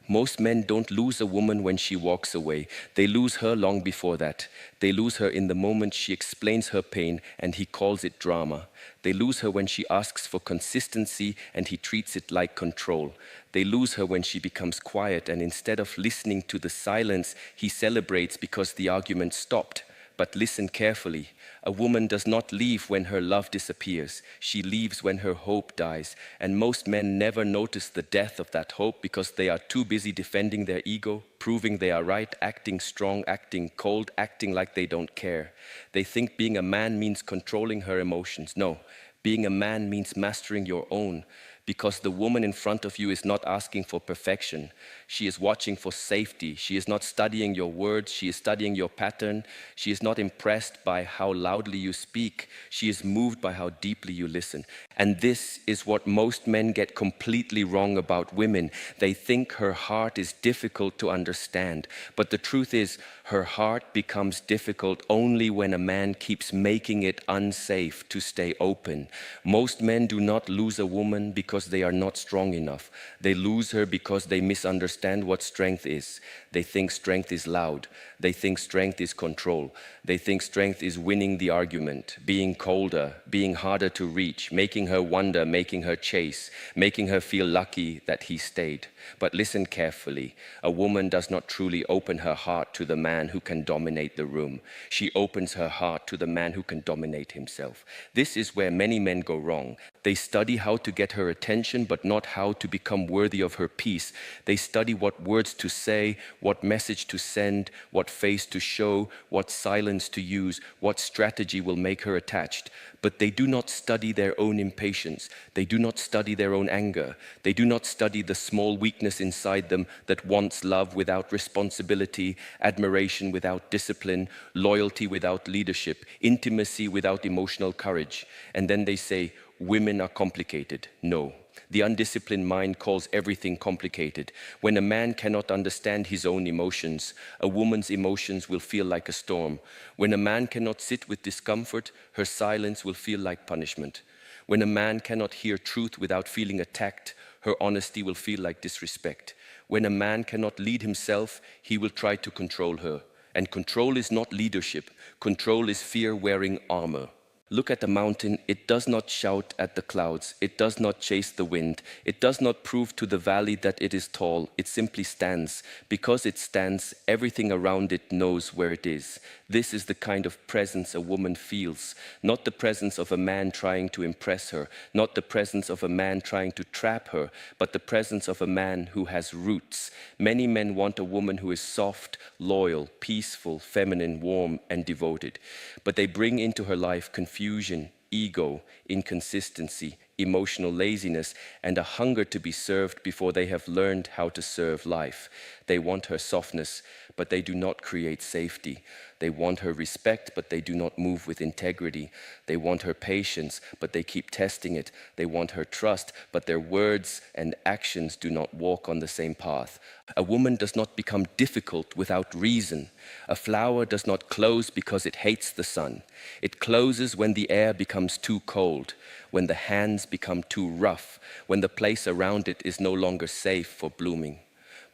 Most men don't lose a woman when she walks away. They lose her long before that. They lose her in the moment she explains her pain and he calls it drama. They lose her when she asks for consistency and he treats it like control. They lose her when she becomes quiet and instead of listening to the silence, he celebrates because the argument stopped. But listen carefully. A woman does not leave when her love disappears. She leaves when her hope dies. And most men never notice the death of that hope because they are too busy defending their ego, proving they are right, acting strong, acting cold, acting like they don't care. They think being a man means controlling her emotions. No, being a man means mastering your own. Because the woman in front of you is not asking for perfection. She is watching for safety. She is not studying your words. She is studying your pattern. She is not impressed by how loudly you speak. She is moved by how deeply you listen. And this is what most men get completely wrong about women. They think her heart is difficult to understand. But the truth is, her heart becomes difficult only when a man keeps making it unsafe to stay open. Most men do not lose a woman because they are not strong enough. They lose her because they misunderstand what strength is. They think strength is loud. They think strength is control. They think strength is winning the argument, being colder, being harder to reach, making her wonder, making her chase, making her feel lucky that he stayed. But listen carefully. A woman does not truly open her heart to the man who can dominate the room. She opens her heart to the man who can dominate himself. This is where many men go wrong. They study how to get her attention, but not how to become worthy of her peace. They study what words to say, what message to send, what face to show, what silence to use, what strategy will make her attached. But they do not study their own impatience. They do not study their own anger. They do not study the small weakness inside them that wants love without responsibility, admiration without discipline, loyalty without leadership, intimacy without emotional courage. And then they say, women are complicated. No. The undisciplined mind calls everything complicated. When a man cannot understand his own emotions, a woman's emotions will feel like a storm. When a man cannot sit with discomfort, her silence will feel like punishment. When a man cannot hear truth without feeling attacked, her honesty will feel like disrespect. When a man cannot lead himself, he will try to control her. And control is not leadership. Control is fear wearing armor. Look at the mountain, it does not shout at the clouds, it does not chase the wind, it does not prove to the valley that it is tall, it simply stands. Because it stands, everything around it knows where it is. This is the kind of presence a woman feels, not the presence of a man trying to impress her, not the presence of a man trying to trap her, but the presence of a man who has roots. Many men want a woman who is soft, loyal, peaceful, feminine, warm, and devoted. But they bring into her life confusion, ego, inconsistency, emotional laziness, and a hunger to be served before they have learned how to serve life. They want her softness, but they do not create safety. They want her respect, but they do not move with integrity. They want her patience, but they keep testing it. They want her trust, but their words and actions do not walk on the same path. A woman does not become difficult without reason. A flower does not close because it hates the sun. It closes when the air becomes too cold, when the hands become too rough, when the place around it is no longer safe for blooming.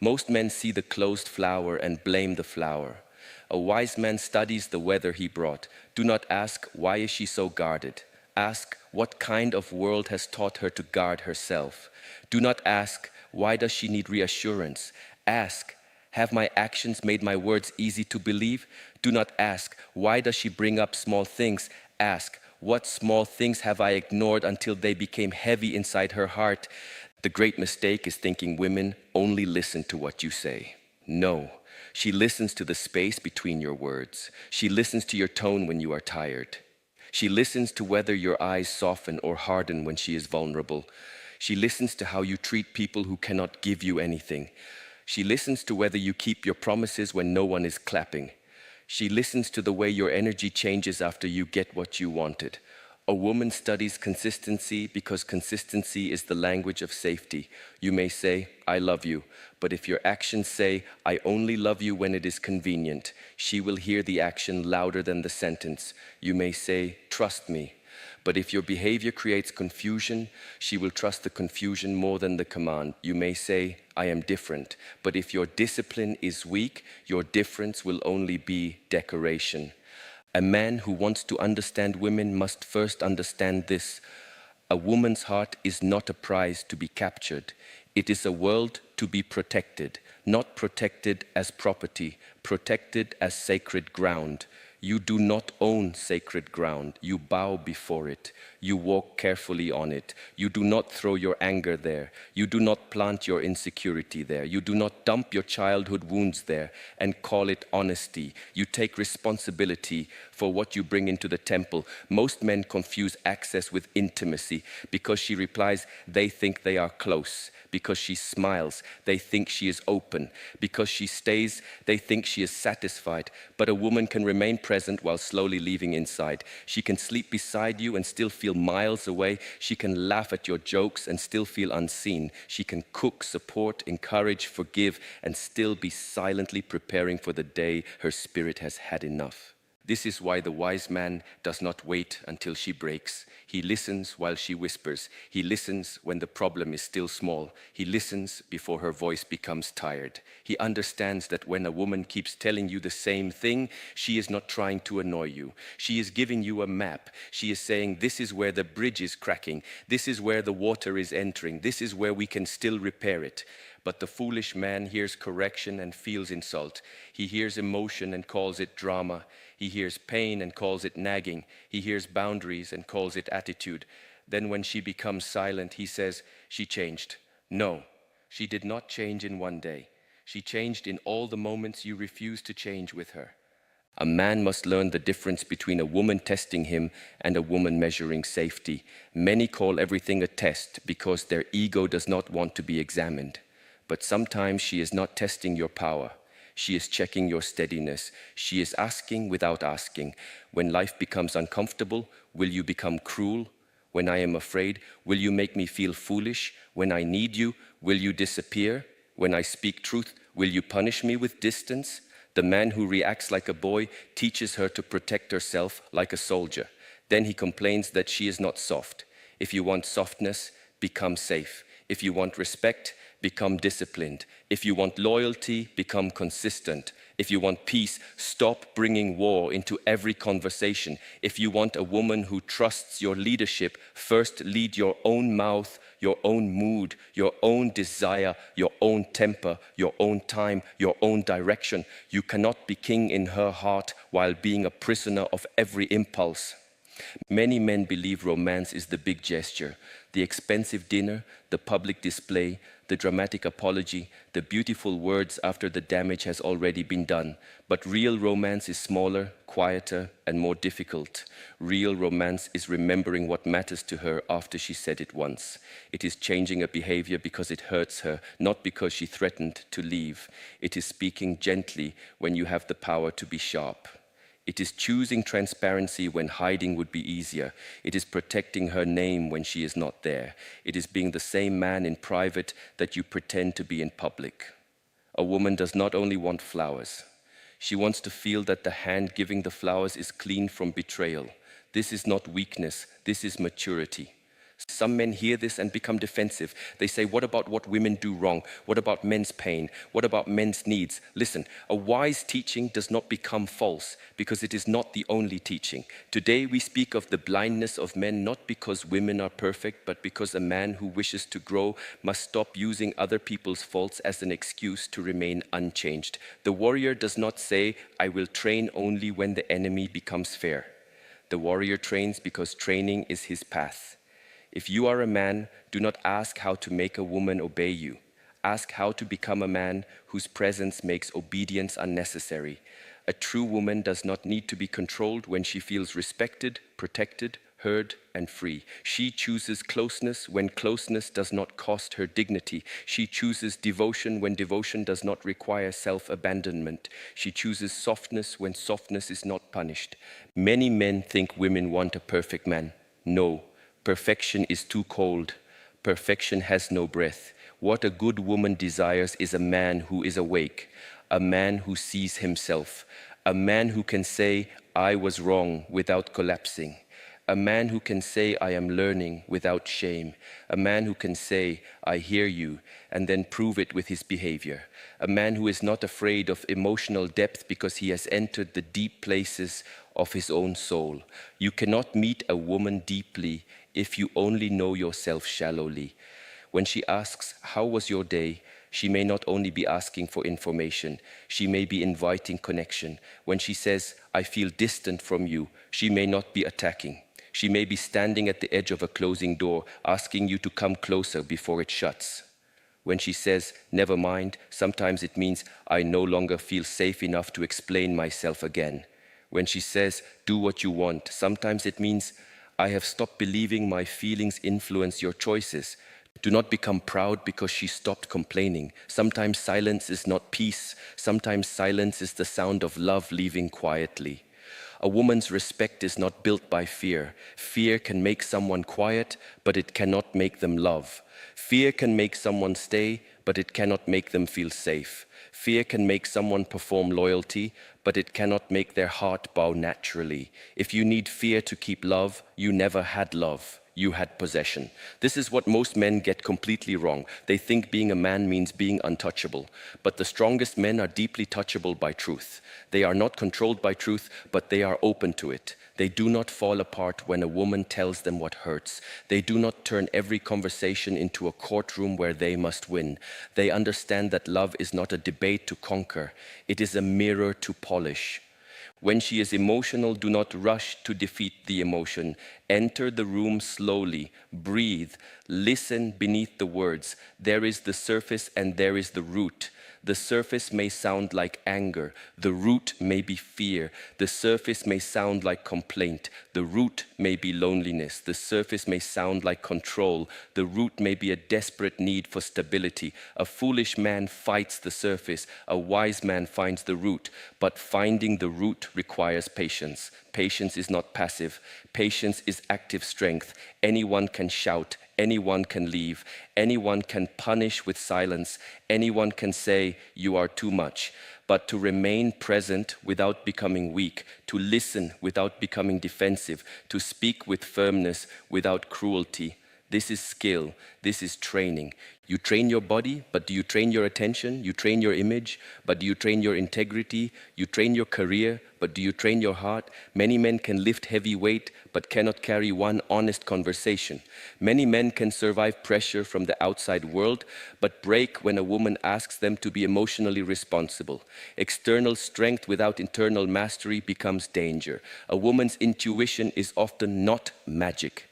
Most men see the closed flower and blame the flower. A wise man studies the weather he brought. Do not ask, why is she so guarded? Ask, what kind of world has taught her to guard herself? Do not ask, why does she need reassurance? Ask, have my actions made my words easy to believe? Do not ask, why does she bring up small things? Ask, what small things have I ignored until they became heavy inside her heart? The great mistake is thinking women only listen to what you say. No, she listens to the space between your words. She listens to your tone when you are tired. She listens to whether your eyes soften or harden when she is vulnerable. She listens to how you treat people who cannot give you anything. She listens to whether you keep your promises when no one is clapping. She listens to the way your energy changes after you get what you wanted. A woman studies consistency because consistency is the language of safety. You may say, I love you, but if your actions say, I only love you when it is convenient, she will hear the action louder than the sentence. You may say, trust me. But if your behavior creates confusion, she will trust the confusion more than the command. You may say, I am different. But if your discipline is weak, your difference will only be decoration. A man who wants to understand women must first understand this. A woman's heart is not a prize to be captured. It is a world to be protected, not protected as property, protected as sacred ground. You do not own sacred ground. You bow before it. You walk carefully on it. You do not throw your anger there. You do not plant your insecurity there. You do not dump your childhood wounds there and call it honesty. You take responsibility for what you bring into the temple. Most men confuse access with intimacy. Because she replies, they think they are close. Because she smiles, they think she is open. Because she stays, they think she is satisfied. But a woman can remain present while slowly leaving inside. She can sleep beside you and still feel miles away. She can laugh at your jokes and still feel unseen. She can cook, support, encourage, forgive, and still be silently preparing for the day her spirit has had enough. This is why the wise man does not wait until she breaks. He listens while she whispers. He listens when the problem is still small. He listens before her voice becomes tired. He understands that when a woman keeps telling you the same thing, she is not trying to annoy you. She is giving you a map. She is saying, this is where the bridge is cracking. This is where the water is entering. This is where we can still repair it. But the foolish man hears correction and feels insult. He hears emotion and calls it drama. He hears pain and calls it nagging. He hears boundaries and calls it attitude. Then when she becomes silent, he says, she changed. No, she did not change in one day. She changed in all the moments you refused to change with her. A man must learn the difference between a woman testing him and a woman measuring safety. Many call everything a test because their ego does not want to be examined. But sometimes she is not testing your power. She is checking your steadiness. She is asking without asking. When life becomes uncomfortable, will you become cruel? When I am afraid, will you make me feel foolish? When I need you, will you disappear? When I speak truth, will you punish me with distance? The man who reacts like a boy teaches her to protect herself like a soldier. Then he complains that she is not soft. If you want softness, become safe. If you want respect, become disciplined. If you want loyalty, become consistent. If you want peace, stop bringing war into every conversation. If you want a woman who trusts your leadership, first lead your own mouth, your own mood, your own desire, your own temper, your own time, your own direction. You cannot be king in her heart while being a prisoner of every impulse. Many men believe romance is the big gesture, the expensive dinner, the public display, the dramatic apology, the beautiful words after the damage has already been done. But real romance is smaller, quieter, and more difficult. Real romance is remembering what matters to her after she said it once. It is changing a behavior because it hurts her, not because she threatened to leave. It is speaking gently when you have the power to be sharp. It is choosing transparency when hiding would be easier. It is protecting her name when she is not there. It is being the same man in private that you pretend to be in public. A woman does not only want flowers. She wants to feel that the hand giving the flowers is clean from betrayal. This is not weakness, this is maturity. Some men hear this and become defensive. They say, what about what women do wrong? What about men's pain? What about men's needs? Listen, a wise teaching does not become false because it is not the only teaching. Today we speak of the blindness of men not because women are perfect, but because a man who wishes to grow must stop using other people's faults as an excuse to remain unchanged. The warrior does not say, I will train only when the enemy becomes fair. The warrior trains because training is his path. If you are a man, do not ask how to make a woman obey you. Ask how to become a man whose presence makes obedience unnecessary. A true woman does not need to be controlled when she feels respected, protected, heard, and free. She chooses closeness when closeness does not cost her dignity. She chooses devotion when devotion does not require self-abandonment. She chooses softness when softness is not punished. Many men think women want a perfect man. No. Perfection is too cold. Perfection has no breath. What a good woman desires is a man who is awake, a man who sees himself, a man who can say, I was wrong without collapsing, A man who can say, I am learning without shame. A man who can say, I hear you, and then prove it with his behavior. A man who is not afraid of emotional depth because he has entered the deep places of his own soul. You cannot meet a woman deeply if you only know yourself shallowly. When she asks, how was your day? She may not only be asking for information, she may be inviting connection. When she says, I feel distant from you, she may not be attacking. She may be standing at the edge of a closing door, asking you to come closer before it shuts. When she says, never mind, sometimes it means I no longer feel safe enough to explain myself again. When she says, do what you want, sometimes it means I have stopped believing my feelings influence your choices. Do not become proud because she stopped complaining. Sometimes silence is not peace. Sometimes silence is the sound of love leaving quietly. A woman's respect is not built by fear. Fear can make someone quiet, but it cannot make them love. Fear can make someone stay, but it cannot make them feel safe. Fear can make someone perform loyalty, but it cannot make their heart bow naturally. If you need fear to keep love, you never had love. You had possession. This is what most men get completely wrong. They think being a man means being untouchable. But the strongest men are deeply touchable by truth. They are not controlled by truth, but they are open to it. They do not fall apart when a woman tells them what hurts. They do not turn every conversation into a courtroom where they must win. They understand that love is not a debate to conquer. It is a mirror to polish. When she is emotional, do not rush to defeat the emotion. Enter the room slowly, breathe, listen beneath the words. There is the surface and there is the root. The surface may sound like anger, the root may be fear. The surface may sound like complaint, the root may be loneliness. The surface may sound like control, the root may be a desperate need for stability. A foolish man fights the surface, a wise man finds the root, but finding the root requires patience. Patience is not passive. Patience is active strength. Anyone can shout. Anyone can leave. Anyone can punish with silence. Anyone can say, you are too much. But to remain present without becoming weak, to listen without becoming defensive, to speak with firmness without cruelty, this is skill, this is training. You train your body, but do you train your attention? You train your image, but do you train your integrity? You train your career, but do you train your heart? Many men can lift heavy weight, but cannot carry one honest conversation. Many men can survive pressure from the outside world, but break when a woman asks them to be emotionally responsible. External strength without internal mastery becomes danger. A woman's intuition is often not magic.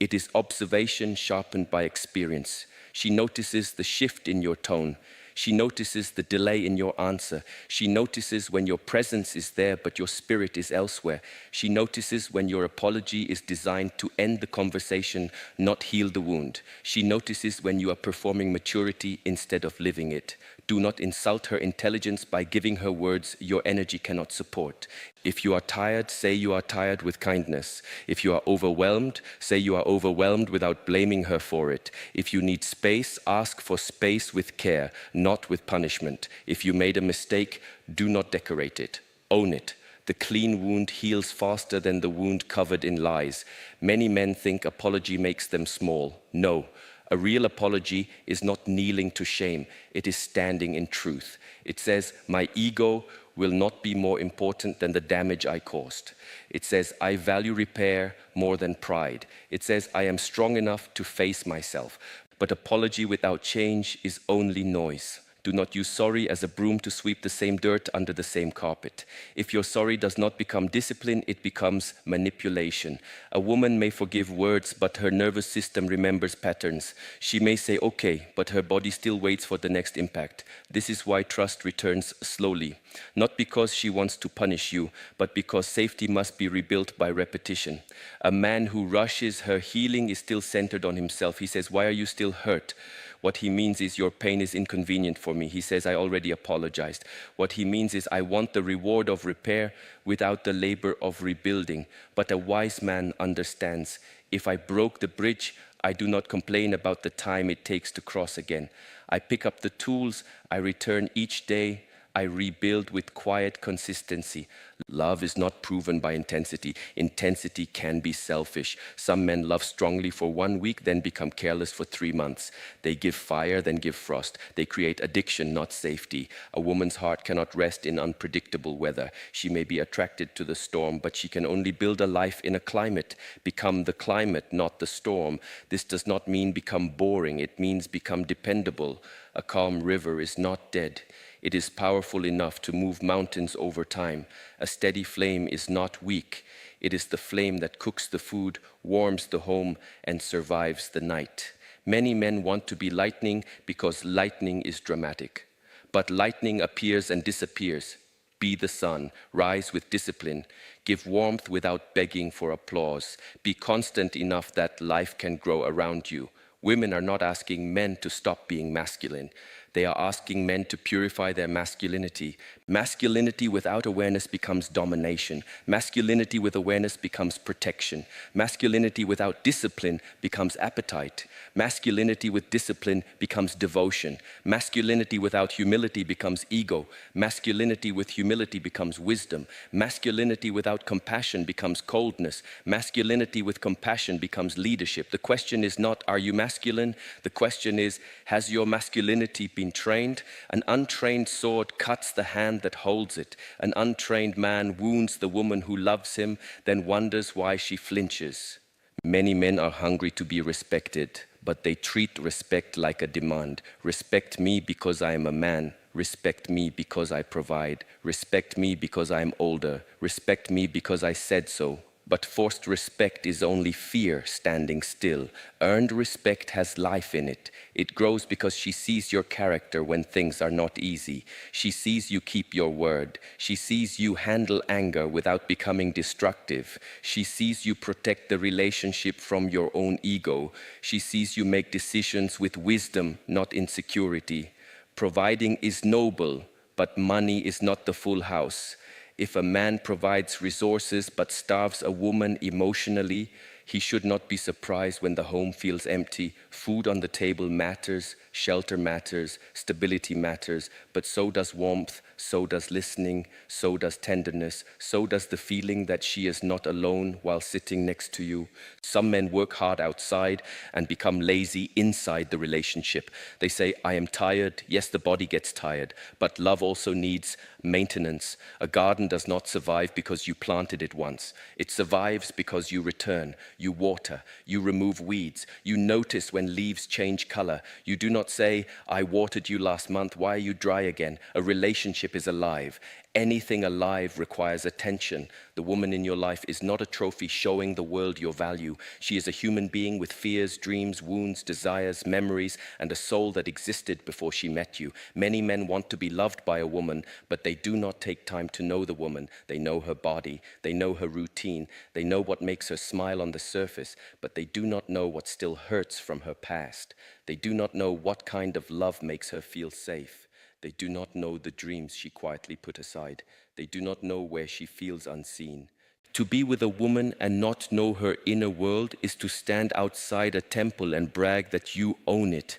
It is observation sharpened by experience. She notices the shift in your tone. She notices the delay in your answer. She notices when your presence is there but your spirit is elsewhere. She notices when your apology is designed to end the conversation, not heal the wound. She notices when you are performing maturity instead of living it. Do not insult her intelligence by giving her words your energy cannot support. If you are tired, say you are tired with kindness. If you are overwhelmed, say you are overwhelmed without blaming her for it. If you need space, ask for space with care, not with punishment. If you made a mistake, do not decorate it. Own it. The clean wound heals faster than the wound covered in lies. Many men think apology makes them small. No. A real apology is not kneeling to shame, it is standing in truth. It says, my ego will not be more important than the damage I caused. It says, I value repair more than pride. It says, I am strong enough to face myself. But apology without change is only noise. Do not use sorry as a broom to sweep the same dirt under the same carpet. If your sorry does not become discipline, it becomes manipulation. A woman may forgive words, but her nervous system remembers patterns. She may say okay, but her body still waits for the next impact. This is why trust returns slowly. Not because she wants to punish you, but because safety must be rebuilt by repetition. A man who rushes her healing is still centered on himself. He says, why are you still hurt? What he means is your pain is inconvenient for me. He says, I already apologized. What he means is I want the reward of repair without the labor of rebuilding. But a wise man understands, if I broke the bridge, I do not complain about the time it takes to cross again. I pick up the tools, I return each day, I rebuild with quiet consistency. Love is not proven by intensity. Intensity can be selfish. Some men love strongly for 1 week, then become careless for 3 months. They give fire, then give frost. They create addiction, not safety. A woman's heart cannot rest in unpredictable weather. She may be attracted to the storm, but she can only build a life in a climate. Become the climate, not the storm. This does not mean become boring. It means become dependable. A calm river is not dead. It is powerful enough to move mountains over time. A steady flame is not weak. It is the flame that cooks the food, warms the home, and survives the night. Many men want to be lightning because lightning is dramatic. But lightning appears and disappears. Be the sun, rise with discipline, give warmth without begging for applause. Be constant enough that life can grow around you. Women are not asking men to stop being masculine. They are asking men to purify their masculinity. Masculinity without awareness becomes domination. Masculinity with awareness becomes protection. Masculinity without discipline becomes appetite. Masculinity with discipline becomes devotion. Masculinity without humility becomes ego. Masculinity with humility becomes wisdom. Masculinity without compassion becomes coldness. Masculinity with compassion becomes leadership. The question is not, are you masculine? The question is, has your masculinity been trained? An untrained sword cuts the hand that holds it. An untrained man wounds the woman who loves him, then wonders why she flinches. Many men are hungry to be respected, but they treat respect like a demand. Respect me because I am a man. Respect me because I provide. Respect me because I am older. Respect me because I said so. But forced respect is only fear standing still. Earned respect has life in it. It grows because she sees your character when things are not easy. She sees you keep your word. She sees you handle anger without becoming destructive. She sees you protect the relationship from your own ego. She sees you make decisions with wisdom, not insecurity. Providing is noble, but money is not the full house. If a man provides resources but starves a woman emotionally, he should not be surprised when the home feels empty. Food on the table matters, shelter matters, stability matters, but so does warmth, so does listening, so does tenderness, so does the feeling that she is not alone while sitting next to you. Some men work hard outside and become lazy inside the relationship. They say, I am tired. Yes, the body gets tired, but love also needs maintenance. A garden does not survive because you planted it once. It survives because you return, you water, you remove weeds, you notice when leaves change color. You do not say, I watered you last month, why are you dry again? A relationship is alive. Anything alive requires attention. The woman in your life is not a trophy showing the world your value. She is a human being with fears, dreams, wounds, desires, memories, and a soul that existed before she met you. Many men want to be loved by a woman, but they do not take time to know the woman. They know her body, they know her routine, they know what makes her smile on the surface, but they do not know what still hurts from her past. They do not know what kind of love makes her feel safe. They do not know the dreams she quietly put aside. They do not know where she feels unseen. To be with a woman and not know her inner world is to stand outside a temple and brag that you own it.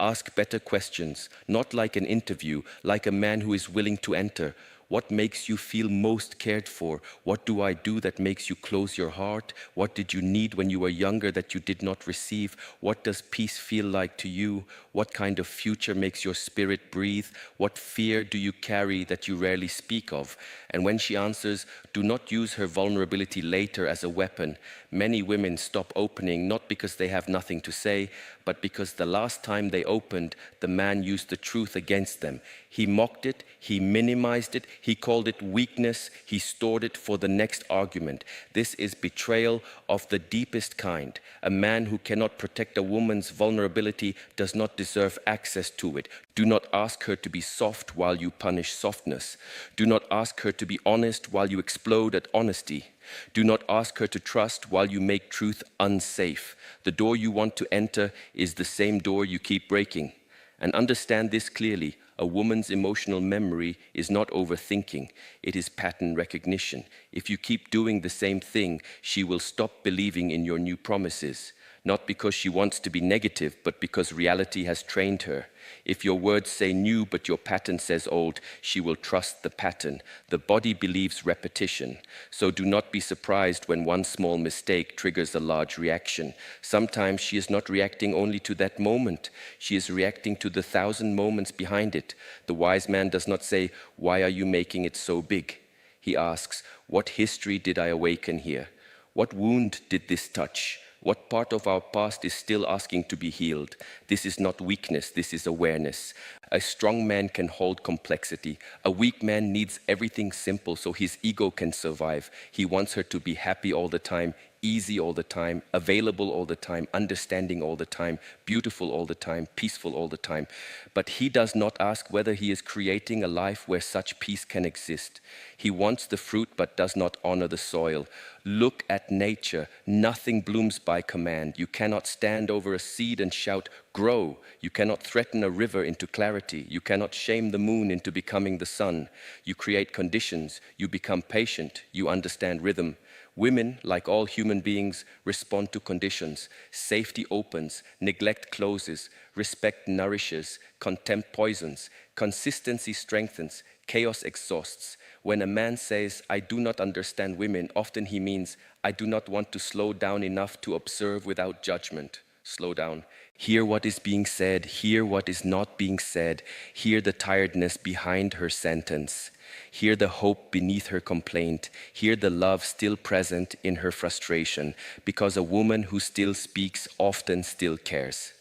Ask better questions, not like an interview, like a man who is willing to enter. What makes you feel most cared for? What do I do that makes you close your heart? What did you need when you were younger that you did not receive? What does peace feel like to you? What kind of future makes your spirit breathe? What fear do you carry that you rarely speak of? And when she answers, do not use her vulnerability later as a weapon. Many women stop opening not because they have nothing to say, but because the last time they opened, the man used the truth against them. He mocked it, he minimized it, he called it weakness, he stored it for the next argument. This is betrayal of the deepest kind. A man who cannot protect a woman's vulnerability does not deserve access to it. Do not ask her to be soft while you punish softness. Do not ask her to be honest while you explode at honesty. Do not ask her to trust while you make truth unsafe. The door you want to enter is the same door you keep breaking. And understand this clearly. A woman's emotional memory is not overthinking. It is pattern recognition. If you keep doing the same thing, she will stop believing in your new promises. Not because she wants to be negative, but because reality has trained her. If your words say new but your pattern says old, she will trust the pattern. The body believes repetition. So do not be surprised when one small mistake triggers a large reaction. Sometimes she is not reacting only to that moment. She is reacting to the 1,000 moments behind it. The wise man does not say, "Why are you making it so big?" He asks, "What history did I awaken here? What wound did this touch? What part of our past is still asking to be healed?" This is not weakness, this is awareness. A strong man can hold complexity. A weak man needs everything simple so his ego can survive. He wants her to be happy all the time, easy all the time, available all the time, understanding all the time, beautiful all the time, peaceful all the time. But he does not ask whether he is creating a life where such peace can exist. He wants the fruit but does not honor the soil. Look at nature. Nothing blooms by command. You cannot stand over a seed and shout, "Grow." You cannot threaten a river into clarity. You cannot shame the moon into becoming the sun. You create conditions. You become patient. You understand rhythm. Women, like all human beings, respond to conditions. Safety opens, neglect closes, respect nourishes, contempt poisons, consistency strengthens, chaos exhausts. When a man says, "I do not understand women," often he means, "I do not want to slow down enough to observe without judgment." Slow down. Hear what is being said, hear what is not being said, hear the tiredness behind her sentence. Hear the hope beneath her complaint. Hear the love still present in her frustration, because a woman who still speaks often still cares.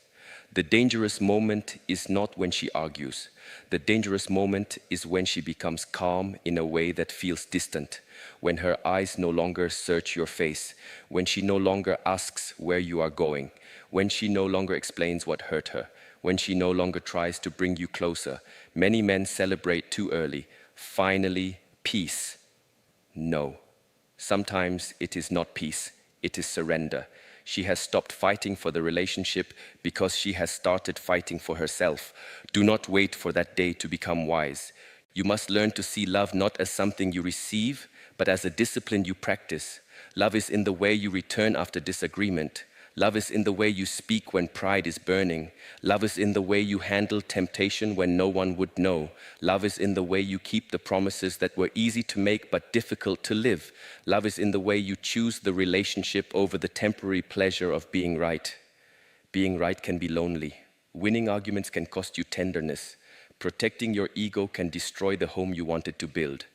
The dangerous moment is not when she argues. The dangerous moment is when she becomes calm in a way that feels distant, when her eyes no longer search your face, when she no longer asks where you are going, when she no longer explains what hurt her, when she no longer tries to bring you closer. Many men celebrate too early. Finally, peace. No. Sometimes it is not peace, it is surrender. She has stopped fighting for the relationship because she has started fighting for herself. Do not wait for that day to become wise. You must learn to see love not as something you receive, but as a discipline you practice. Love is in the way you return after disagreement. Love is in the way you speak when pride is burning. Love is in the way you handle temptation when no one would know. Love is in the way you keep the promises that were easy to make but difficult to live. Love is in the way you choose the relationship over the temporary pleasure of being right. Being right can be lonely. Winning arguments can cost you tenderness. Protecting your ego can destroy the home you wanted to build.